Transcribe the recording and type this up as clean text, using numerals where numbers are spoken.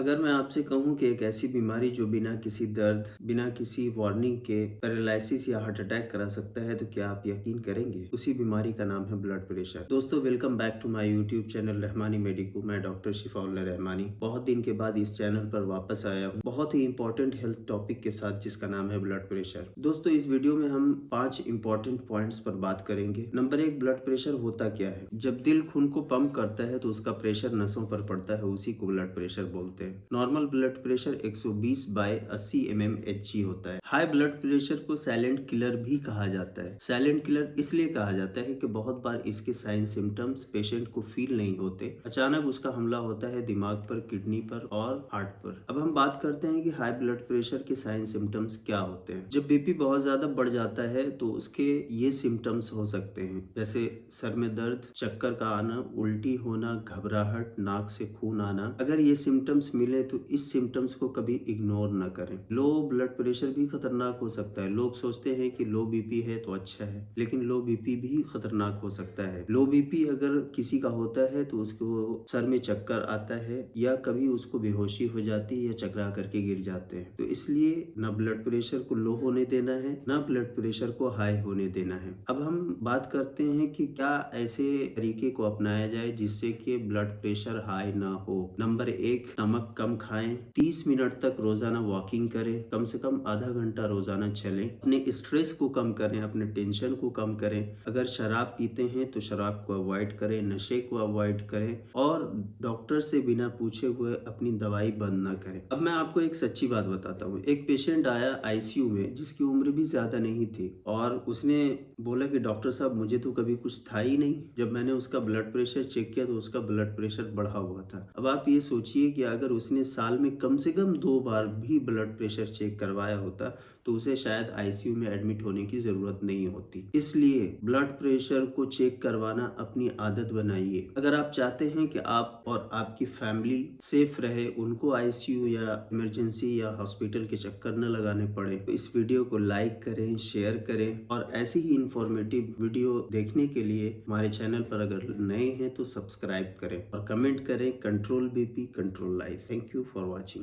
अगर मैं आपसे कहूँ कि एक ऐसी बीमारी जो बिना किसी दर्द, बिना किसी वार्निंग के पैरालिसिस या हार्ट अटैक करा सकता है, तो क्या आप यकीन करेंगे? उसी बीमारी का नाम है ब्लड प्रेशर। दोस्तों, welcome back to my YouTube channel Rahmani medico. मैं डॉक्टर शिफाउल्लाह रहमानी बहुत दिन के बाद इस चैनल पर वापस आया हूँ, बहुत ही इंपॉर्टेंट हेल्थ टॉपिक के साथ, जिसका नाम है ब्लड प्रेशर। दोस्तों, इस वीडियो में हम 5 इंपॉर्टेंट पॉइंट्स पर बात करेंगे। नंबर 1, ब्लड प्रेशर होता क्या है? जब दिल खून को पंप करता है तो उसका प्रेशर नसों पर पड़ता है, उसी को ब्लड प्रेशर बोलते हैं। Normal blood pressure 120 by 80 mmHg होता है। हाई ब्लड प्रेशर को साइलेंट किलर भी कहा जाता है। साइलेंट किलर इसलिए कहा जाता है कि बहुत बार इसके साइन सिम्टम्स पेशेंट को फील नहीं होते। अचानक उसका हमला होता है दिमाग पर, किडनी पर और हार्ट पर। अब हम बात करते हैं कि हाई ब्लड प्रेशर के साइन सिम्टम्स क्या होते हैं। जब बीपी बहुत ज्यादा बढ़ जाता है तो उसके ये सिम्टम्स हो सकते हैं, जैसे सर में दर्द, चक्कर का आना, उल्टी होना, घबराहट, नाक से खून आना। अगर ये सिम्टम्स मिले तो इस सिम्टम्स को कभी इग्नोर न करें। लो ब्लड प्रेशर भी खतरनाक हो सकता है। लोग सोचते हैं कि लो बीपी है तो अच्छा है, लेकिन लो बीपी भी खतरनाक हो सकता है। लो बीपी अगर किसी का होता है तो उसको सर में चक्कर आता है या कभी उसको बेहोशी हो जाती है या चकरा करके गिर जाते हैं। तो इसलिए ना ब्लड प्रेशर को लो होने देना है, ना ब्लड प्रेशर को हाई होने देना है। अब हम बात करते हैं कि क्या ऐसे तरीके को अपनाया जाए जिससे कि ब्लड प्रेशर हाई ना हो। नंबर 1, नमक कम खाएं। 30 मिनट तक रोजाना वॉकिंग करें। कम से कम आधा घंटा रोजाना चलें। अपने स्ट्रेस को कम करें, अपने टेंशन को कम करें। अगर शराब पीते हैं तो शराब को अवॉइड करें, नशे को अवॉइड करें और डॉक्टर से बिना पूछे हुए अपनी दवाई बंद ना करें। अब मैं आपको एक सच्ची बात बताता हूँ। एक पेशेंट आया आईसीयू में, जिसकी उम्र भी ज्यादा नहीं थी, और उसने बोला कि डॉक्टर साहब, मुझे तो कभी कुछ था ही नहीं। जब मैंने उसका ब्लड प्रेशर चेक किया तो उसका ब्लड प्रेशर बढ़ा हुआ था। अब आप ये सोचिए कि अगर उसने साल में कम से कम 2 बार भी ब्लड प्रेशर चेक करवाया होता तो उसे शायद आईसीयू में एडमिट होने की जरूरत नहीं होती। इसलिए ब्लड प्रेशर को चेक करवाना अपनी आदत बनाइए। अगर आप चाहते हैं कि आप और आपकी फैमिली सेफ रहे, उनको आईसीयू या इमरजेंसी या हॉस्पिटल के चक्कर न लगाने पड़े, तो इस वीडियो को लाइक करें, शेयर करें और ऐसी ही इंफॉर्मेटिव वीडियो देखने के लिए हमारे चैनल पर अगर नए हैं तो सब्सक्राइब करें और कमेंट करें। Control BP, control life. Thank you for watching.